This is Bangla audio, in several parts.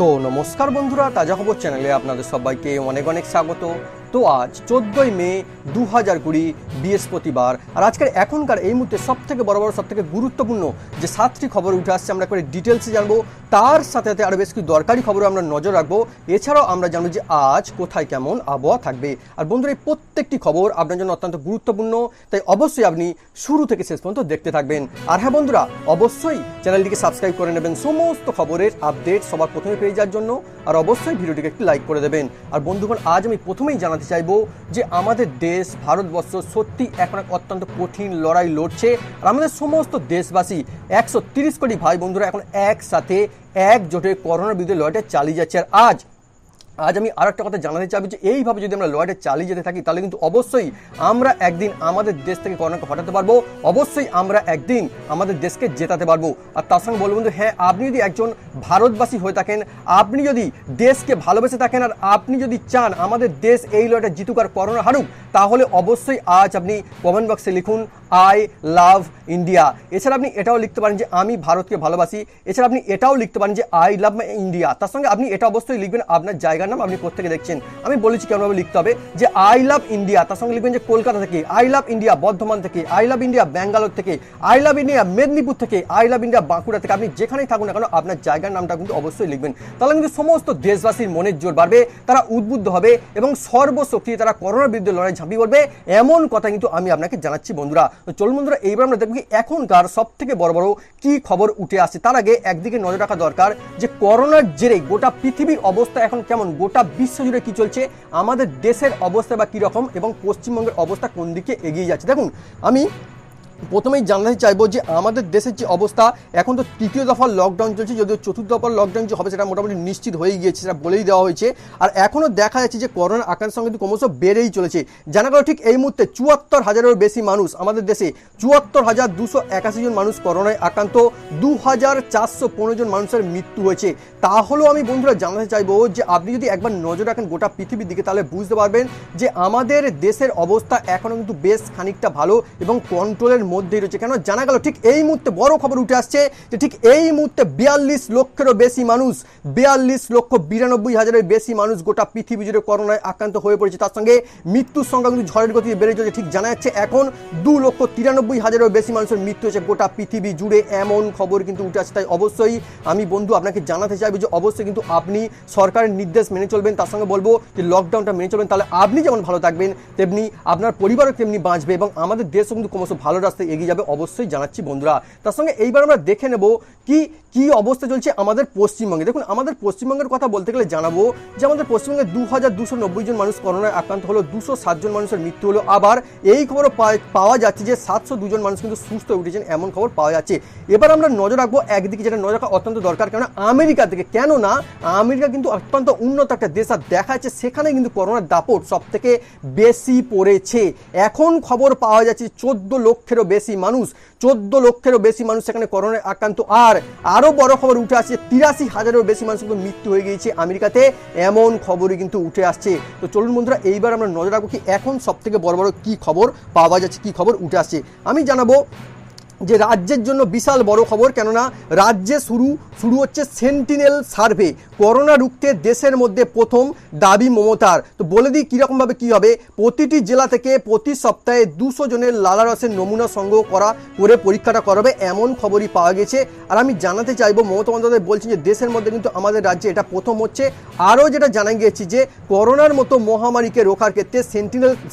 তো নমস্কার বন্ধুরা, তাজা খবর চ্যানেলে আপনাদের সবাইকে অনেক অনেক স্বাগত। তো আজ 14ই মে 2020 বৃহস্পতিবার, আর আজকের এখনকার এই মুহূর্তে সবথেকে বড় সবথেকে গুরুত্বপূর্ণ যে 7টি খবর উঠে আসছে আমরা একবারে ডিটেলসে জানবো। তার সাথে সাথে আরও বেশ কিছু দরকারি খবরে আমরা নজর রাখবো। এছাড়াও আমরা জানবো যে আজ কোথায় কেমন আবহাওয়া থাকবে। আর বন্ধুরা, এই প্রত্যেকটি খবর আপনার জন্য অত্যন্ত গুরুত্বপূর্ণ, তাই অবশ্যই আপনি শুরু থেকে শেষ পর্যন্ত দেখতে থাকবেন। আর হ্যাঁ বন্ধুরা, অবশ্যই চ্যানেলটিকে সাবস্ক্রাইব করে নেবেন সমস্ত খবরের আপডেট সবার প্রথমে পেয়ে যাওয়ার জন্য। আর অবশ্যই ভিডিওটিকে একটু লাইক করে দেবেন। আর বন্ধুগণ, আজ আমি প্রথমেই জানাতে চাইবো যে আমাদের দেশ ভারতবর্ষ সত্যি এখন এক অত্যন্ত কঠিন লড়াই লড়ছে। আর আমাদের সমস্ত দেশবাসী 130 কোটি ভাই বন্ধুরা এখন একসাথে একজোটে করোনার বিরুদ্ধে লড়াইটা চালিয়ে যাচ্ছে। আর আজ আমি আর একটা কথা জানাতে চাইবো যে এইভাবে যদি আমরা লড়াইটা চালিয়ে যেতে থাকি তাহলে কিন্তু অবশ্যই আমরা একদিন আমাদের দেশ থেকে করোনাকে হটাতে পারবো, অবশ্যই আমরা একদিন আমাদের দেশকে জেতাতে পারবো। আর তার সঙ্গে বলবো বন্ধু, হ্যাঁ, আপনি যদি একজন ভারতবাসী হয়ে থাকেন, আপনি যদি দেশকে ভালোবেসে থাকেন, আর আপনি যদি চান আমাদের দেশ এই লড়াইটা জিতুক আর করোনা হারুক, তাহলে অবশ্যই আজ আপনি কমেন্ট বক্সে লিখুন আই লাভ ইন্ডিয়া। এছাড়া আপনি এটাও লিখতে পারেন যে আমি ভারতকে ভালোবাসি। এছাড়া আপনি এটাও লিখতে পারেন যে আই লাভ মাই ইন্ডিয়া। তার সঙ্গে আপনি এটা অবশ্যই লিখবেন আপনার জায়গার নাম, আপনি কোথেকে দেখছেন। আমি বলেছি কেমনভাবে লিখতে হবে যে আই লাভ ইন্ডিয়া, তার সঙ্গে লিখবেন যে কলকাতা থেকে, আই লাভ ইন্ডিয়া বর্ধমান থেকে, আই লাভ ইন্ডিয়া ব্যাঙ্গালোর থেকে, আই লাভ ইন্ডিয়া মেদিনীপুর থেকে, আই লাভ ইন্ডিয়া বাঁকুড়া থেকে। আপনি যেখানেই থাকুন না কেন আপনার জায়গার নামটা কিন্তু অবশ্যই লিখবেন। তাহলে কিন্তু সমস্ত দেশবাসীর মনের জোর বাড়বে, তারা উদ্বুদ্ধ হবে এবং সর্বশক্তি তারা করোনার বিরুদ্ধে লড়াই ঝাঁপিয়ে পড়বে। এমন কথা কিন্তু আমি আপনাকে জানাচ্ছি বন্ধুরা। তো চলুন বন্ধুরা, এইবার আমরা দেখব এখনকার সব থেকে বড় বড় কি খবর উঠে আসছে। তার আগে একদিকে নজর রাখা দরকার যে করোনার জেরে গোটা পৃথিবীর অবস্থা এখন কেমন, গোটা বিশ্ব জুড়ে কি চলছে, আমাদের দেশের অবস্থা বা কীরকম এবং পশ্চিমবঙ্গের অবস্থা কোন দিকে এগিয়ে যাচ্ছে। দেখুন, আমি প্রথমেই জানতে চাইবো যে আমাদের দেশের যে অবস্থা, এখন তো তৃতীয় দফার লকডাউন চলছে, যদিও চতুর্থ দফার লকডাউন যে হবে সেটা মোটামুটি নিশ্চিত হয়ে গিয়েছে, সেটা বলেই দেওয়া হয়েছে। আর এখনও দেখা যাচ্ছে যে করোনার আক্রান্তের সঙ্গে কিন্তু ক্রমশ বেড়েই চলেছে। জানা গেল ঠিক এই মুহূর্তে 74,000-এরও বেশি মানুষ আমাদের দেশে, 74,281 জন মানুষ করোনায় আক্রান্ত, 2,415 জন মানুষের মৃত্যু হয়েছে। তাহলেও আমি বন্ধুরা জানাতে চাইবো যে আপনি যদি একবার নজর রাখেন গোটা পৃথিবীর দিকে, তাহলে বুঝতে পারবেন যে আমাদের দেশের অবস্থা এখনও কিন্তু বেশ খানিকটা ভালো এবং কন্ট্রোলের মধ্যেই রয়েছে। কেন জানা গেল ঠিক এই মুহূর্তে বড় খবর উঠে আসছে যে ঠিক এই মুহূর্তে 42 লক্ষেরও বেশি মানুষ, 42,92,000-এর বেশি মানুষ গোটা পৃথিবী জুড়ে করোনায় আক্রান্ত হয়ে পড়েছে। তার সঙ্গে মৃত্যুর সংখ্যা কিন্তু ঝড়ের গতিতে বেড়ে চলেছে। ঠিক জানা যাচ্ছে এখন 2,93,000-এরও বেশি মানুষের মৃত্যু হয়েছে গোটা পৃথিবী জুড়ে, এমন খবর কিন্তু উঠে আসছে। তাই অবশ্যই আমি বন্ধু আপনাকে জানাতে চাইবো যে অবশ্যই কিন্তু আপনি সরকারের নির্দেশ মেনে চলবেন। তার সঙ্গে বলবো যে লকডাউনটা মেনে চলবেন, তাহলে আপনি যেমন ভালো থাকবেন তেমনি আপনার পরিবারও তেমনি বাঁচবে এবং আমাদের দেশও কিন্তু ক্রমশ ভালো রাস্তায় এগিয়ে যাবে, অবশ্যই জানাচ্ছি বন্ধুরা। তার সঙ্গে এইবার আমরা দেখে নেব কি অবস্থা চলছে আমাদের পশ্চিমবঙ্গে। দেখুন, আমাদের পশ্চিমবঙ্গের কথা বলতে গেলে জানাবো যে আমাদের পশ্চিমবঙ্গে 2,290 জন মানুষ করোনায় আক্রান্ত হলো, 207 জন মানুষের মৃত্যু হলো। আবার এই খবরও পাওয়া যাচ্ছে যে 702 জন মানুষ কিন্তু সুস্থ হয়ে উঠেছেন, এমন খবর পাওয়া যাচ্ছে। এবার আমরা নজর রাখবো একদিকে, যেটা নজর রাখা অত্যন্ত দরকার, কেননা আমেরিকা থেকে। কেননা আমেরিকা কিন্তু অত্যন্ত উন্নত একটা দেশ, আর দেখা যাচ্ছে সেখানে কিন্তু করোনার দাপট সব থেকে বেশি পড়েছে। এখন খবর পাওয়া যাচ্ছে 14 লক্ষেরও বেশি মানুষ, 14 লক্ষেরও বেশি মানুষ সেখানে করোনায় আক্রান্ত। আর আরও বড় খবর উঠে আসছে 83,000-এরও বেশি মানুষ কিন্তু মৃত্যু হয়ে গিয়েছে আমেরিকাতে, এমন খবরই কিন্তু উঠে আসছে। তো চলুন বন্ধুরা, এইবার আমরা নজর রাখবো কি এখন সব থেকে বড় বড় কি খবর পাওয়া যাচ্ছে, কি খবর উঠে আসছে। আমি জানাবো যে রাজ্যের জন্য বিশাল বড় খবর, কেননা রাজ্যে শুরু হচ্ছে সেন্টিনেল সার্ভে। করোনা রুখতে দেশের মধ্যে প্রথম দাবি মমতার। তো বলে দিই কীরকমভাবে কী হবে। প্রতিটি জেলা থেকে প্রতি সপ্তাহে 200 জনের লালারসের নমুনা সংগ্রহ করে পরীক্ষাটা করাবে, এমন খবরই পাওয়া গেছে। আর আমি জানাতে চাইবো মমতা বন্দ্যোপাধ্যায় বলছেন যে দেশের মধ্যে কিন্তু আমাদের রাজ্যে এটা প্রথম হচ্ছে। আরও যেটা জানা গিয়েছে যে করোনার মতো মহামারীকে রোখার ক্ষেত্রে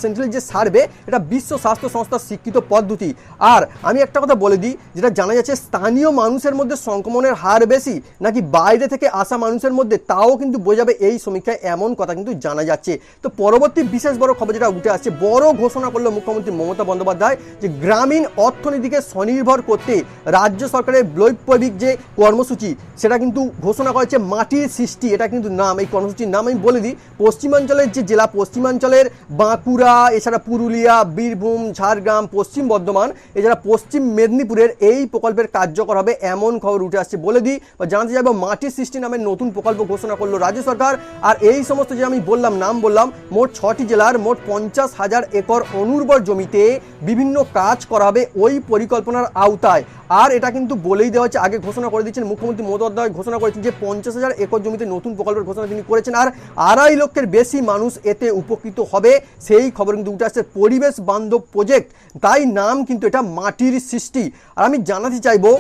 সেন্টিনেল যে সার্ভে, এটা বিশ্ব স্বাস্থ্য সংস্থার স্বীকৃত পদ্ধতি। আর আমি একটা কথা বলে দিই, যেটা জানা যাচ্ছে স্থানীয় মানুষের মধ্যে সংক্রমণের হার বেশি নাকি বাইরে থেকে আসা মানুষের মধ্যে, তাও কিন্তু বোঝাবে এই সমীক্ষায়, এমন কথা কিন্তু জানা যাচ্ছে। তো পরবর্তী বিশেষ বড় খবর যেটা উঠে আসছে, বড় ঘোষণা করলো মুখ্যমন্ত্রী মমতা বন্দ্যোপাধ্যায় যে গ্রামীণ অর্থনীতিকে স্বনির্ভর করতে রাজ্য সরকারের বৈপ্লবিক যে কর্মসূচি, সেটা কিন্তু ঘোষণা করেছে মাটির সৃষ্টি। এটা কিন্তু নাম, এই কর্মসূচির নাম আমি বলে দিই। পশ্চিমাঞ্চলের যে জেলা, পশ্চিমাঞ্চলের বাঁকুড়া, এছাড়া পুরুলিয়া, বীরভূম, ঝাড়গ্রাম, পশ্চিম বর্ধমান, এছাড়া পশ্চিম মেদিনীপুরের এই প্রকল্পের কার্যকর হবে এমন খবর উঠে আসছে। বলে দিই বা জানতে চাইবো, মাটি সৃষ্টি নামে নতুন প্রকল্প ঘোষণা করলো রাজ্য সরকার। আর এই সমস্ত যে আমি বললাম, নাম বললাম, মোট 6টি জেলার মোট 50,000 একর অনুর্বর জমিতে বিভিন্ন কাজ করা হবে ওই পরিকল্পনার আওতায়। আর এটা কিন্তু বলেই দেওয়া হচ্ছে, আগে ঘোষণা করে দিচ্ছেন মুখ্যমন্ত্রী মমতা বন্দ্যোপাধ্যায়, ঘোষণা করেছেন যে 50,000 একর জমিতে নতুন প্রকল্পের ঘোষণা তিনি করেছেন। আর 2.5 লক্ষের বেশি মানুষ এতে উপকৃত হবে, সেই খবর কিন্তু উঠে আসছে। পরিবেশ বান্ধব প্রজেক্ট, তাই নাম কিন্তু এটা মাটির সৃষ্টি। আর আমি জানাতে চাইবো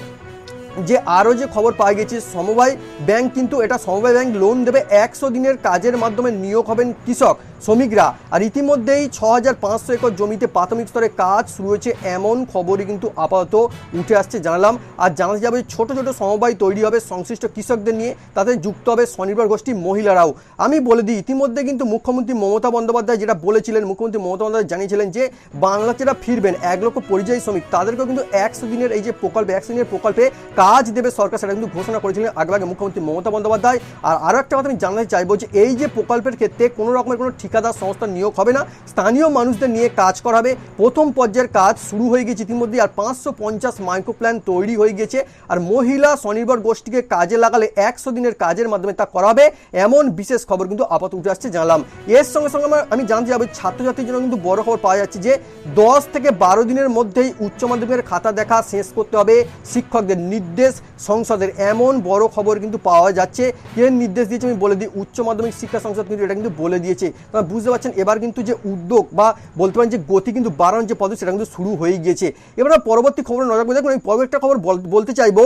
যে আরও যে খবর পাওয়া গেছে, সমবায় ব্যাংক কিন্তু এটা সমবায় ব্যাংক লোন দেবে, 100 দিনের কাজের মাধ্যমে নিয়োগ হবেন কৃষক শ্রমিকরা। আর ইতিমধ্যেই 6,500 একর জমিতে প্রাথমিক স্তরে কাজ শুরু হয়েছে, এমন খবরই কিন্তু আপাতত উঠে আসছে জানালাম। আর জানা যাবে ছোট ছোট সমবায় তৈরি হবে সংশ্লিষ্ট কৃষকদের নিয়ে, তাতে যুক্ত হবে স্বনির্ভর গোষ্ঠী মহিলারাও। আমি বলে দিই, ইতিমধ্যে কিন্তু মুখ্যমন্ত্রী মমতা বন্দ্যোপাধ্যায় যেটা বলেছিলেন, মুখ্যমন্ত্রী মমতা বন্দ্যোপাধ্যায় জানিয়েছিলেন যে বাংলা যারা ফিরবেন 1 লক্ষ পরিযায়ী শ্রমিক, তাদেরকেও কিন্তু 100 দিনের এই যে প্রকল্পে 100 দিনের প্রকল্পে কাজ দেবে সরকার, সেটা কিন্তু ঘোষণা করেছিলেন আগে মুখ্যমন্ত্রী মমতা বন্দ্যোপাধ্যায়। আর আরও একটা কথা আমি জানাতে চাইবো যে এই যে প্রকল্পের ক্ষেত্রে কোনো রকমের কোনো ঠিকাদার সংস্থা নিয়োগ হবে না, স্থানীয় মানুষদের নিয়ে কাজ করা হবে। প্রথম পর্যায়ের কাজ শুরু হয়ে গেছে ইতিমধ্যে, আর 550 মাইক্রো প্ল্যান তৈরি হয়ে গেছে। আর মহিলা স্বনির্ভর গোষ্ঠীকে কাজে লাগালে 100 দিনের কাজের মাধ্যমে তা করা হবে, এমন বিশেষ খবর কিন্তু আপাতত উঠে আসছে জানলাম। এর সঙ্গে সঙ্গে আমি জানতে যাবো ছাত্রছাত্রীর জন্য কিন্তু বড় খবর পাওয়া যাচ্ছে যে 10 থেকে 12 দিনের মধ্যেই উচ্চ মাধ্যমিকের খাতা দেখা শেষ করতে হবে শিক্ষকদের, নির্দেশ সংসদের, এমন বড় খবর কিন্তু পাওয়া যাচ্ছে। এর নির্দেশ দিয়েছে আমি বলে দিই, উচ্চ মাধ্যমিক শিক্ষা সংসদ কিন্তু এটা কিন্তু বলে দিয়েছে। আপনারা বুঝতে পারছেন এবার কিন্তু যে উদ্যোগ বা বলতে পারেন যে গতি কিন্তু বাড়ানোর যে পদ্ধতি, সেটা কিন্তু শুরু হয়ে গিয়েছে। এবার পরবর্তী খবর নজর রাখবো। দেখুন, আমি পরবর্তী একটা খবর বলতে চাইবো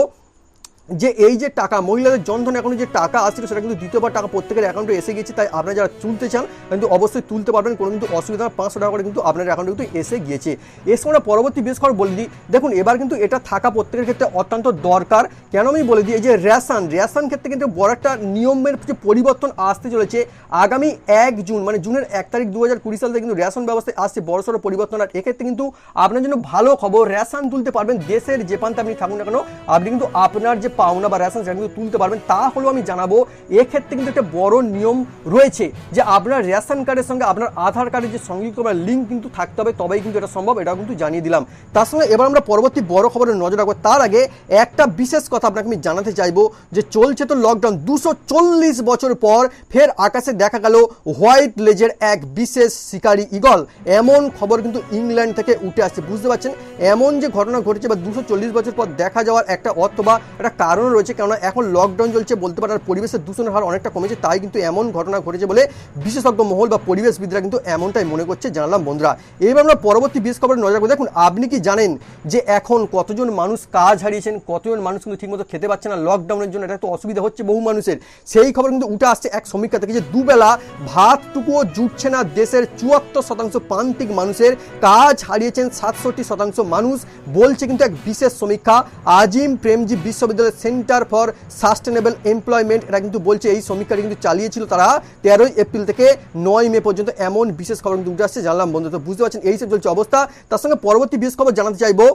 যে এই যে টাকা মহিলাদের জনধন অ্যাকাউন্টে যে টাকা আসছিল, সেটা কিন্তু দ্বিতীয়বার টাকা প্রত্যেকের অ্যাকাউন্টে এসে গিয়েছে। তাই আপনারা যারা তুলতে চান কিন্তু অবশ্যই তুলতে পারবেন, কোনো কিন্তু অসুবিধা না। 500 টাকা করে কিন্তু আপনার অ্যাকাউন্টে কিন্তু এসে গিয়েছে। এর সঙ্গে পরবর্তী বেশ খবর বলে দিই, দেখুন এবার কিন্তু এটা থাকা প্রত্যেকের ক্ষেত্রে অত্যন্ত দরকার। কেন আমি বলে দিই, এই যে রেশন ক্ষেত্রে কিন্তু বড় একটা নিয়মের যে পরিবর্তন আসতে চলেছে আগামী 1 জুন, মানে জুনের 1 তারিখ 2020 সাল থেকে কিন্তু রেশন ব্যবস্থায় আসছে বড়সড় পরিবর্তন। আর এক্ষেত্রে কিন্তু আপনার জন্য ভালো খবর, রেশন তুলতে পারবেন দেশের যে প্রান্তে আপনি থাকুন না কেন, আপনি কিন্তু আপনার যে পাওনা বা রেশন সেটা কিন্তু তুলতে পারবেন। তা হলো আমি জানাবো, এক্ষেত্রে কিন্তু একটা বড় নিয়ম রয়েছে যে আপনার রেশন কার্ডের সঙ্গে আপনার আধার কার্ডের যে সংযুক্ত লিঙ্ক কিন্তু থাকতে হবে, তবেই কিন্তু এটা সম্ভব, এটা কিন্তু জানিয়ে দিলাম। তার সঙ্গে এবার আমরা পরবর্তী বড় খবরের নজর রাখবো। তার আগে একটা বিশেষ কথা আপনাকে আমি জানাতে চাইবো যে চলছে তো লকডাউন, 240 বছর পর ফের আকাশে দেখা গেল হোয়াইট লেজের এক বিশেষ শিকারী ঈগল, এমন খবর কিন্তু ইংল্যান্ড থেকে উঠে আসছে। বুঝতে পারছেন এমন যে ঘটনা ঘটেছে বা 240 বছর পর দেখা যাওয়ার একটা অর্থ বা একটা কারণ রয়েছে, কেননা এখন লকডাউন চলছে, বলতে পারেন পরিবেশের দূষণের হার অনেকটা কমেছে, তাই কিন্তু এমন ঘটনা ঘটেছে বলে বিশেষজ্ঞ মহল বা পরিবেশবিদরা কিন্তু এমনটাই মনে করছে জানলাম বন্ধুরা। এবার আমরা পরবর্তী বিশেষ খবরের নজর রাখবো। দেখুন, আপনি কি জানেন যে এখন কতজন মানুষ কাজ হারিয়েছেন, কতজন মানুষ কিন্তু ঠিকমতো খেতে পাচ্ছে না লকডাউনের জন্য, এটা তো অসুবিধা হচ্ছে বহু মানুষের। সেই খবর কিন্তু উঠে আসছে এক সমীক্ষা থেকে যে দুবেলা ভাতটুকুও জুটছে না দেশের 74% প্রান্তিক মানুষের, কাজ হারিয়েছেন 67% মানুষ, বলছে কিন্তু এক বিশেষ সমীক্ষা। আজিম প্রেমজি বিশ্ববিদ্যালয়ের সেন্টার ফর সাস্টেনেবল এমপ্লয়মেন্ট এরা কিন্তু বলছে, এই সমীক্ষাটি কিন্তু চালিয়েছিল তারা 13 এপ্রিল থেকে 9 মে পর্যন্ত, এমন বিশেষ খবর কিন্তু উঠে আসছে জানলাম বন্ধু। তো বুঝতে পারছেন এই সব চলছে অবস্থা। তার সঙ্গে পরবর্তী বিশেষ খবর জানাতে চাইবো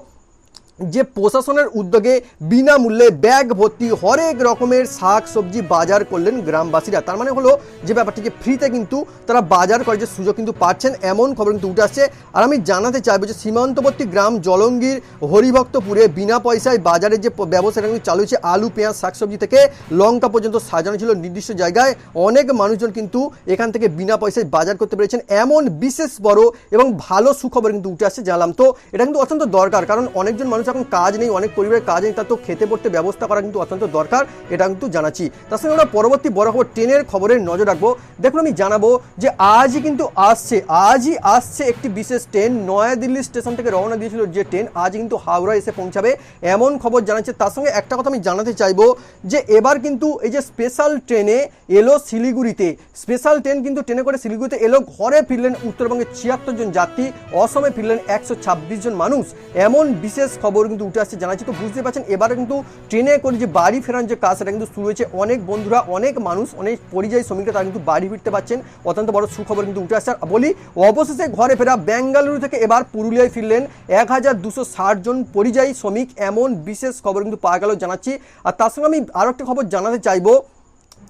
যে প্রশাসনের উদ্যোগে বিনামূল্যে ব্যাগ ভর্তি হরেক রকমের শাক সবজি বাজার করলেন গ্রামবাসীরা। তার মানে হলো যে ব্যাপারটিকে ফ্রিতে কিন্তু তারা বাজার করার যে সুযোগ কিন্তু পাচ্ছেন, এমন খবর কিন্তু উঠে আসছে। আর আমি জানাতে চাইবো যে সীমান্তবর্তী গ্রাম জলঙ্গির হরিভক্তপুরে বিনা পয়সায় বাজারের যে ব্যবস্থা কিন্তু চালু হয়েছে, আলু পেঁয়াজ শাকসবজি থেকে লঙ্কা পর্যন্ত সাজানো ছিল নির্দিষ্ট জায়গায়, অনেক মানুষজন কিন্তু এখান থেকে বিনা পয়সায় বাজার করতে পেরেছেন, এমন বিশেষ বড় এবং ভালো সুখবর কিন্তু উঠে আসছে জানলাম। তো এটা কিন্তু অত্যন্ত দরকার, কারণ অনেকজন মানুষ এখন কাজ নেই, অনেক পরিবারের কাজ নেই, তার তো খেতে পড়তে ব্যবস্থা করা কিন্তু অত্যন্ত দরকার, এটা কিন্তু জানাচ্ছি। তার সঙ্গে আমরা পরবর্তী বড় খবর ট্রেনের খবরের নজর রাখবো। দেখুন, আমি জানাবো যে আজই আসছে একটি বিশেষ ট্রেন, নয়াদিল্লি স্টেশন থেকে রওনা দিয়েছিল যে ট্রেন, আজ কিন্তু হাওড়া এসে পৌঁছাবে, এমন খবর জানাচ্ছে। তার সঙ্গে একটা কথা আমি জানাতে চাইবো যে এবার কিন্তু এই যে স্পেশাল ট্রেনে এলো শিলিগুড়িতে, স্পেশাল ট্রেন কিন্তু ট্রেনে করে শিলিগুড়িতে এলো, ঘরে ফিরলেন উত্তরবঙ্গের 76 জন যাত্রী, অসমে ফিরলেন 126 জন মানুষ, এমন বিশেষ খবর কিন্তু উঠে আসছে জানাচ্ছি। তো বুঝতে পারছেন এবারে কিন্তু ট্রেনে করে যে বাড়ি ফেরার যে কাজ সেটা কিন্তু শুরু হয়েছে, অনেক বন্ধুরা, অনেক মানুষ, অনেক পরিযায়ী শ্রমিকরা তারা কিন্তু বাড়ি ফিরতে পারছেন, অত্যন্ত বড় সুখবর কিন্তু উঠে আসছে। বলি অবশেষে ঘরে ফেরা, বেঙ্গালুরু থেকে এবার পুরুলিয়ায় ফিরলেন 1260 জন পরিযায়ী শ্রমিক, এমন বিশেষ খবর কিন্তু পাওয়া গেল জানাচ্ছি। আর তার সঙ্গে আমি আরো একটা খবর জানাতে চাইবো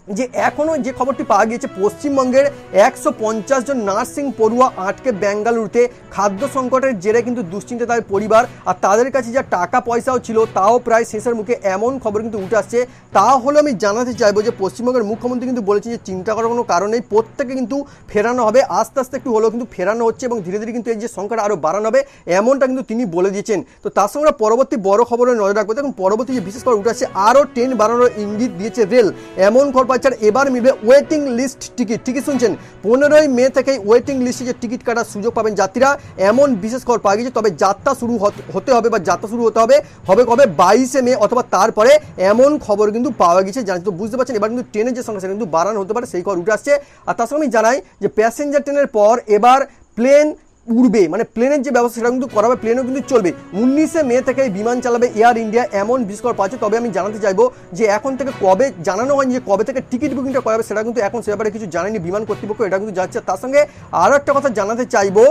যে এখনও যে খবরটি পাওয়া গিয়েছে পশ্চিমবঙ্গের 150 জন নার্সিং পড়ুয়া আটকে বেঙ্গালুরুতে খাদ্য সংকটের জেরে কিন্তু দুশ্চিন্তা তাদের পরিবার, আর তাদের কাছে যা টাকা পয়সাও ছিল তাও প্রায় শেষের মুখে, এমন খবর কিন্তু উঠে আসছে। তাহলে আমি জানাতে চাইবো যে পশ্চিমবঙ্গের মুখ্যমন্ত্রী কিন্তু বলেছেন যে চিন্তা করার কোনো কারণ নেই, প্রত্যেকে কিন্তু ফেরানো হবে, আস্তে আস্তে একটু হলেও কিন্তু ফেরানো হচ্ছে এবং ধীরে ধীরে কিন্তু এই যে সংখ্যাটা আরও বাড়ানো হবে এমনটা কিন্তু তিনি বলে দিয়েছেন। তো তার সঙ্গে আমরা পরবর্তী বড় খবরে নজর রাখবো। দেখুন পরবর্তী যে বিশেষ খবর উঠে আসছে, আরও ট্রেন বাড়ানোর ইঙ্গিত দিয়েছে রেল, এমন খবর পাচ্ছে। এবার মিলবে ওয়েটিং লিস্ট টিকিট, ঠিকই শুনছেন, 15ই মে থেকেই ওয়েটিং লিস্টে যে টিকিট কাটার সুযোগ পাবেন যাত্রীরা, এমন বিশেষ খবর পাওয়া গেছে। তবে যাত্রা শুরু হতে হবে বা যাত্রা শুরু হতে হবে কবে 22শে মে অথবা তারপরে, এমন খবর কিন্তু পাওয়া গেছে। তো বুঝতে পারছেন এবার কিন্তু ট্রেনের যে সংখ্যা সেটা কিন্তু বাড়ানো হতে পারে, সেই খবর উঠে আসছে। আর তার সঙ্গে আমি জানাই যে প্যাসেঞ্জার ট্রেনের পর এবার প্লেন উড়বে, মানে প্লেনের যে ব্যবস্থা সেটা কিন্তু করা হবে, প্লেনও কিন্তু চলবে। 19শে মে থেকে বিমান চালাবে এয়ার ইন্ডিয়া, এমন বিশেষ খবর পাচ্ছে। তবে আমি জানাতে চাইবো যে এখন থেকে কবে জানানো হয়নি যে কবে থেকে টিকিট বুকিংটা করা হবে, সেটা কিন্তু এখন সে ব্যাপারে কিছু জানেনি বিমান কর্তৃপক্ষ, এটা কিন্তু যাচ্ছে। তার সঙ্গে আরও একটা কথা জানাতে চাইবো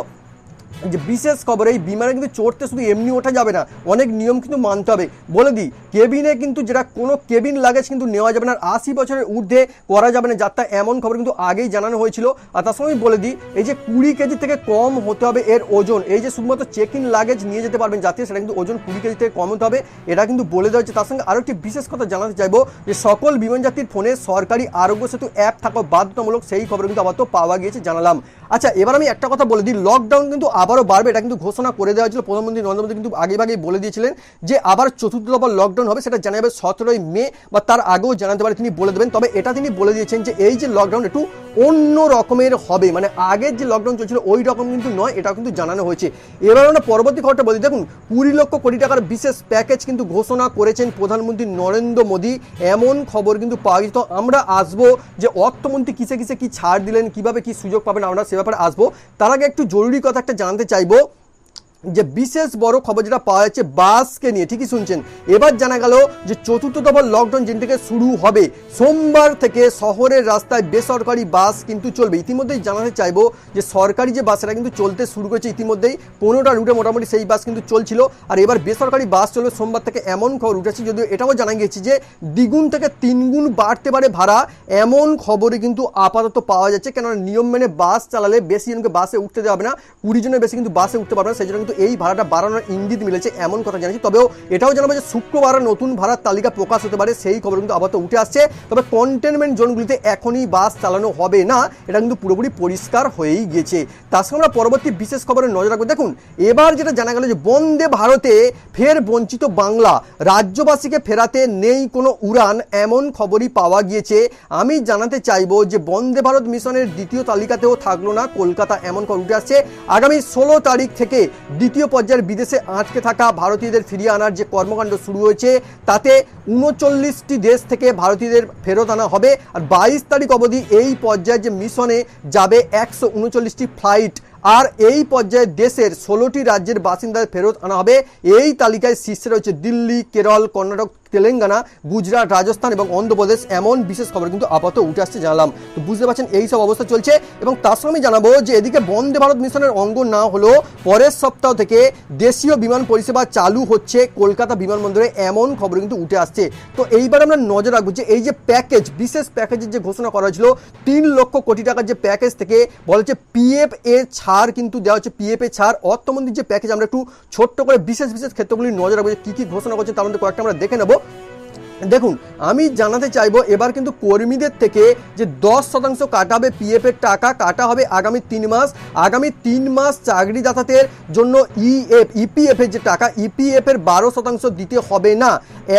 যে বিশেষ খবর, এই বিমানে কিন্তু চড়তে শুধু এমনি ওঠা যাবে না, অনেক নিয়ম কিন্তু মানতে হবে। বলে দিই, কেবিনে কিন্তু যেটা কোনো কেবিন লাগেজ কিন্তু নেওয়া যাবে না, আর 80 বছরের ঊর্ধ্বে করা যাবে না যাত্রা, এমন খবর কিন্তু আগেই জানানো হয়েছিল। আর তার সঙ্গে বলে দিই, এই যে 20 কেজি থেকে কম হতে হবে এর ওজন, এই যে শুধুমাত্র চেক ইন লাগেজ নিয়ে যেতে পারবেন যাত্রী, সেটা কিন্তু ওজন 20 কেজি থেকে কম হতে হবে, এটা কিন্তু বলে দেওয়া হচ্ছে। তার সঙ্গে আরও একটি বিশেষ কথা জানাতে চাইবো যে সকল বিমানযাত্রীর ফোনে সরকারি আরোগ্য সেতু অ্যাপ থাকা বাধ্যতামূলক, সেই খবর কিন্তু আবার তো পাওয়া গিয়েছে, জানালাম। আচ্ছা, এবার আমি একটা কথা বলে দিই, লকডাউন কিন্তু আবারও বাড়বে, এটা কিন্তু ঘোষণা করে দেওয়া হয়েছিল। প্রধানমন্ত্রী নরেন্দ্র মোদী কিন্তু আগেই বলে দিয়েছিলেন যে আবার চতুর্থ দফা লকডাউন হবে, সেটা জানা যাবে 17ই মে বা তার আগেও জানাতে পারে, তিনি বলে দেবেন। তবে এটা তিনি বলে দিয়েছেন যে এই যে লকডাউন একটু অন্য রকমের হবে, মানে আগের যে লকডাউন চলছিল ওই রকম কিন্তু নয়, এটা কিন্তু জানানো হয়েছে। এবার আমরা পরবর্তী খবরটা বলি। দেখুন 20 লক্ষ কোটি টাকার বিশেষ প্যাকেজ কিন্তু ঘোষণা করেছেন প্রধানমন্ত্রী নরেন্দ্র মোদী, এমন খবর কিন্তু পাওয়া গেছে। তো আমরা আসবো যে অর্থমন্ত্রী কিসে কিসে কি ছাড় দিলেন, কিভাবে কি সুযোগ পাবেন, আমরা সে ব্যাপারে আসবো। তার আগে একটু জরুরি কথা একটা জানতে চাইবো যে বিশেষ বড় খবর যেটা পাওয়া যাচ্ছে বাসকে নিয়ে, ঠিকই শুনছেন। এবার জানা গেল যে চতুর্থ দফা লকডাউন যেদিন থেকে শুরু হবে, সোমবার থেকে শহরের রাস্তায় বেসরকারি বাস কিন্তু চলবে। ইতিমধ্যেই জানাতে চাইবো যে সরকারি যে বাস সেটা কিন্তু চলতে শুরু করেছে ইতিমধ্যেই, 15টা রুটে মোটামুটি সেই বাস কিন্তু চলছিল, আর এবার বেসরকারি বাস চলবে সোমবার থেকে, এমন খবর উঠেছে। যদিও এটাও জানা গিয়েছে যে দ্বিগুণ থেকে 3 গুণ বাড়তে পারে ভাড়া, এমন খবরই কিন্তু আপাতত পাওয়া যাচ্ছে। কেননা নিয়ম মেনে বাস চালালে বেশি জনকে বাসে উঠতে দেওয়া হবে না, 20 জনের বেশি কিন্তু বাসে উঠতে পারবে না, সেই জন্য কিন্তু এই ভাড়াটা বাড়ানোর ইঙ্গিত মিলেছে, এমন কথা জানাচ্ছি। তবেও এটাও জানাবো যে শুক্রবার নতুন ভাড়ার তালিকা প্রকাশ হতে পারে, সেই খবর কিন্তু আপাতত উঠে আসছে। তবে কন্টেনমেন্ট জোনগুলিতে এখনই বাস চালানো হবে না, এটা কিন্তু পুরোপুরি পরিষ্কার হয়েই গেছে। তার সঙ্গে আমরা পরবর্তী বিশেষ খবরে নজর রাখবো। দেখুন এবার যেটা জানা গেল যে বন্দে ভারতে ফের বঞ্চিত বাংলা, রাজ্যবাসীকে ফেরাতে নেই কোনো উড়ান, এমন খবরই পাওয়া গিয়েছে। আমি জানাতে চাইবো যে বন্দে ভারত মিশনের দ্বিতীয় তালিকাতেও থাকলো না কলকাতা, এমন খবর উঠে আসছে। আগামী 16 তারিখ থেকে দ্বিতীয় পর্যায়ের বিদেশে আটকে থাকা ভারতীয়দের ফিরিয়ে আনার যে কর্মকাণ্ড শুরু হয়েছে, তাতে 39টি দেশ থেকে ভারতীয়দের ফেরত আনা হবে। আর 22 তারিখ অবধি এই পর্যায়ে যে মিশনে যাবে 139টি ফ্লাইট, আর এই পর্যায়ে দেশের 16টি রাজ্যের বাসিন্দাদের ফেরত আনা হবে। এই তালিকায় শীর্ষে রয়েছে দিল্লি, কেরল, কর্ণাটক, তেলেঙ্গানা, গুজরাট, রাজস্থান এবং অন্ধ্রপ্রদেশ, এমন বিশেষ খবর কিন্তু আপাতত উঠে আসছে, জানালাম। তো বুঝতে পারছেন এই সব অবস্থা চলছে। এবং তার সঙ্গে আমি জানাবো যে এদিকে বন্দে ভারত মিশনের অঙ্গ না হলেও পরের সপ্তাহ থেকে দেশীয় বিমান পরিষেবা চালু হচ্ছে কলকাতা বিমানবন্দরে, এমন খবর কিন্তু উঠে আসছে। তো এইবার আমরা নজর রাখবো যে এই যে প্যাকেজ, বিশেষ প্যাকেজের যে ঘোষণা করা হয়েছিল 3 লক্ষ কোটি টাকার যে প্যাকেজ থেকে বলা হচ্ছে পিএফ এর ছাড় কিন্তু দেওয়া হচ্ছে, পিএফ এর ছাড়। অর্থমন্ত্রীর যে প্যাকেজ, আমরা একটু ছোট্ট করে বিশেষ ক্ষেত্রগুলি নজর রাখবো যে কী কী ঘোষণা করছে, তার মধ্যে কয়েকটা আমরা দেখে নেব। দেখুন আমি জানাতে চাইবো এবার কিন্তু কর্মীদের থেকে যে 10% কাটা হবে পিএফ এর টাকা, কাটা হবে আগামী 3 মাস। আগামী 3 মাস চাকরিদাতাদের জন্য ইপিএফ এর যে টাকা, ইপিএফ এর 12% দিতে হবে না,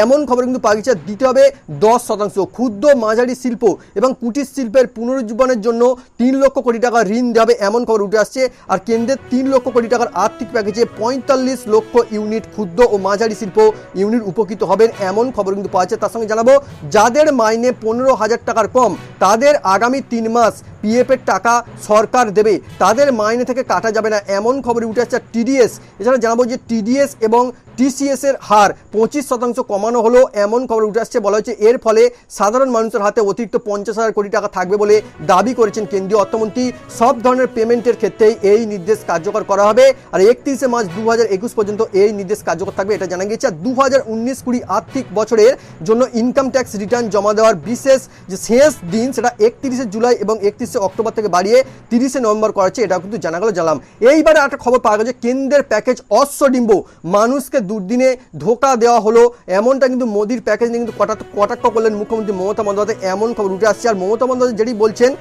এমন খবর কিন্তু পাওয়া গেছে। দিতে হবে 10%। ক্ষুদ্র মাঝারি শিল্প এবং কুটির শিল্পের পুনরুজ্জীবনের জন্য 3 লক্ষ কোটি টাকা ঋণ দেওয়া হবে, এমন খবর উঠে আসছে। আর কেন্দ্রের 3 লক্ষ কোটি টাকার আর্থিক প্যাকেজে 45 লক্ষ ইউনিট ক্ষুদ্র ও মাঝারি শিল্প ইউনিট উপকৃত হবেন, এমন খবর কিন্তু পাওয়া যাচ্ছে। তার সঙ্গে জানাবো যাদের মাইনে 15,000 টাকার কম, তাদের আগামী 3 মাস পিএফ এর টাকা সরকার দেবে, তাদের মাইনে থেকে কাটা যাবে না, এমন খবরই উঠে আসছে। টিডিএস, এছাড়া জানাবো যে টিডিএস এবং টিসিএস এর হার 25% কমানো হলো, এমন খবর উঠে আসছে। বলা হচ্ছে এর ফলে সাধারণ মানুষের হাতে অতিরিক্ত 50,000 কোটি টাকা থাকবে বলে দাবি করেছেন কেন্দ্রীয় অর্থমন্ত্রী। সব ধরনের পেমেন্টের ক্ষেত্রেই এই নির্দেশ কার্যকর করা হবে, আর 31শে মার্চ 2021 পর্যন্ত এই নির্দেশ কার্যকর থাকবে, এটা জানা গিয়েছে। 2019-20 আর্থিক বছরের জন্য ইনকাম ট্যাক্স রিটার্ন জমা দেওয়ার বিশেষ যে শেষ দিন সেটা 31শে জুলাই এবং 31শে অক্টোবর থেকে বাড়িয়ে 30শে নভেম্বর করা হচ্ছে, এটা কিন্তু জানা গেল। জানলাম এইবারে একটা খবর পাওয়া গেছে, কেন্দ্রের প্যাকেজ অশ্বডিম্ব, মানুষকে দুর্দিনে ধোকা দেওয়া হলো, এমনটা কিন্তু মোদির প্যাকেজ নিয়ে কিন্তু কটাক্ষ করলেন মুখ্যমন্ত্রী মমতা বন্দ্যোপাধ্যায়, এমন খবর উঠে আসছে। আর মমতা বন্দ্যোপাধ্যায় যেটি বলছেন,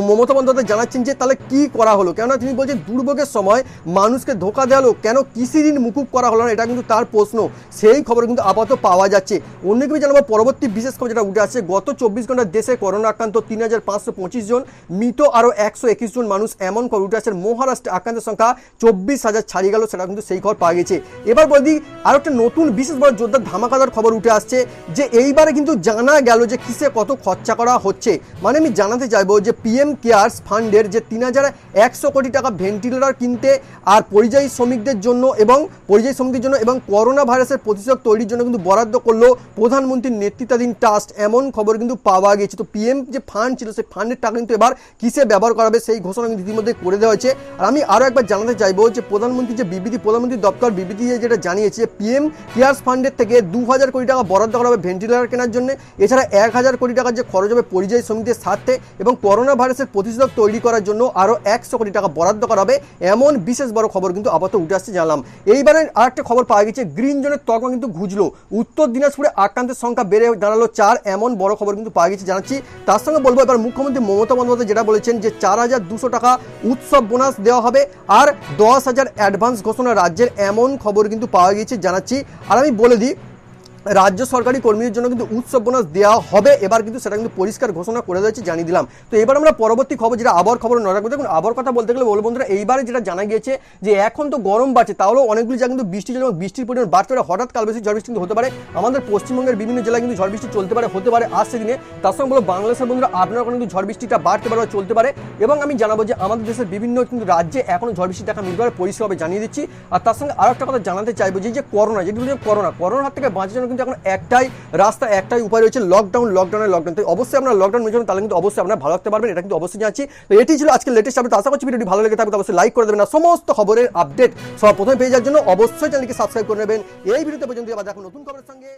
মমতা বন্দ্যোপাধ্যায় জানাচ্ছেন যে তাহলে কি করা হলো, কেননা তিনি বলছেন দুর্ভোগের সময় মানুষকে ধোকা দেওয়া হলো, কেন কৃষি ঋণ মুকুব করা হলো না, এটা কিন্তু তার প্রশ্ন, সেই খবর কিন্তু আপাতত পাওয়া যাচ্ছে। অন্যদিকে জানাবো পরবর্তী বিশেষ খবর যেটা উঠে আসছে, গত 24 ঘন্টায় দেশে করোনা আক্রান্ত 3,525 জন, মৃত আরও 121 জন মানুষ, এমন খবর উঠে আসছে। মহারাষ্ট্রে আক্রান্তের সংখ্যা 24,000 ছাড়িয়ে গেল, সেটা কিন্তু সেই খবর পাওয়া গেছে। এবার বলি আরও একটা নতুন বিশেষ বড় জোরদার ধামাকাদার খবর উঠে আসছে, যে এইবারে কিন্তু জানা গেল যে কিসে কত খরচা করা হচ্ছে। মানে আমি জানাতে চাইবো যে পিএম কেয়ার্স ফান্ডের যে 3,100 কোটি টাকা ভেন্টিলেটর কিনতে আর পরিযায়ী শ্রমিকদের জন্য এবং করোনা ভাইরাসের প্রতিষেধক তৈরির জন্য কিন্তু বরাদ্দ করলো প্রধানমন্ত্রীর নেতৃত্বাধীন ট্রাস্ট, এমন খবর কিন্তু পাওয়া গেছে। তো পিএম যে ফান্ড ছিল সেই ফান্ডের টাকা কিন্তু এবার কিসে ব্যবহার করা হবে সেই ঘোষণা কিন্তু ইতিমধ্যে করে দেওয়া হয়েছে। আর আমি আরও একবার জানাতে চাইবো যে প্রধানমন্ত্রী দপ্তর বিবৃতি যেটা জানিয়েছে, পিএম কেয়ার্স ফান্ডের থেকে 2,000 কোটি টাকা বরাদ্দ করা হবে ভেন্টিলেটর কেনার জন্য, এছাড়া 1,000 কোটি টাকার যে খরচ হবে পরিযায়ী শ্রমিকদের স্বার্থে, এবং করোনা ভাইরাসের প্রতিষেধক তৈরি করার জন্য আরও 100 কোটি টাকা বরাদ্দ করা হবে, এমন বিশেষ বড় খবর কিন্তু আপাতত উঠে আসছে। জানলাম এইবারে আরেকটা খবর পাওয়া গেছে, গ্রিন জোনের তকমা কিন্তু ঘুজলো, উত্তর দিনাজপুরে আক্রান্তের সংখ্যা বেড়ে দাঁড়ালো 4, এমন বড় খবর কিন্তু পাওয়া গেছে জানাচ্ছি। তার সঙ্গে বলবো এবার মুখ্যমন্ত্রী মমতা বন্দ্যোপাধ্যায় যেটা বলেছেন যে 4,200 টাকা উৎসব বোনাস দেওয়া হবে আর 10,000 অ্যাডভান্স ঘোষণা রাজ্যের, এমন খবর কিন্তু পাওয়া গেছে জানাচ্ছি। আর আমি বলে দিই রাজ্য সরকারি কর্মীদের জন্য কিন্তু উৎসব বোনাস দেওয়া হবে, এবার কিন্তু সেটা কিন্তু পরিষ্কার ঘোষণা করে দিয়েছে, জানিয়ে দিলাম। তো এবার আমরা পরবর্তী খবর যেটা আবহাওয়ার খবর নজর রাখবো। দেখুন আবহাওয়ার কথা বলতে গেলে বলবো বন্ধুরা, এইবারে যেটা জানা গিয়েছে যে এখন তো গরম বাড়ছে, তাহলেও অনেকগুলি জায়গা কিন্তু বৃষ্টি এবং বৃষ্টির পরিমাণ বাড়তে পারে, হঠাৎ কালবৈশাখী ঝড় বৃষ্টি কিন্তু হতে পারে, আমাদের পশ্চিমবঙ্গের বিভিন্ন জেলায় কিন্তু ঝড় বৃষ্টি চলতে পারে, হতে পারে আসছে দিনে। তার সঙ্গে বলবো বাংলাদেশের বন্ধুরা আপনারা কিন্তু ঝড় বৃষ্টিটা বাড়তে পারে বা চলতে পারে, এবং আমি জানাবো যে আমাদের দেশের বিভিন্ন কিন্তু রাজ্যে এখনো ঝড় বৃষ্টি দেখা মিলতে পারে, পরিষ্কারভাবে জানিয়ে দিচ্ছি। আর তার সঙ্গে আরও একটা কথা জানাতে চাইবো যে করোনা, যেটি করোনার হাত থেকে বাঁচার জন্য কিন্তু এখন একটাই উপায় রয়েছে, লকডাউন। তো অবশ্যই আপনারা লকডাউন মেনে চলুন, তাহলে কিন্তু অবশ্যই আপনারা ভালো রাখতে পারবেন, এটা কিন্তু অবশ্যই জানছি। তো এটি ছিল আজকে লেটেস্ট আপডেট, আশা করছি ভিডিওটি ভালো লেগে থাকবে, অবশ্যই লাইক করে দেবেন, আর সমস্ত খবরের আপডেট সবার প্রথমে পেয়ে যাওয়ার জন্য অবশ্যই চ্যানেলকে সাবস্ক্রাইব করে নেবেন। এই ভিডিওতে পর্যন্ত আবার দেখুন নতুন খবরের সঙ্গে।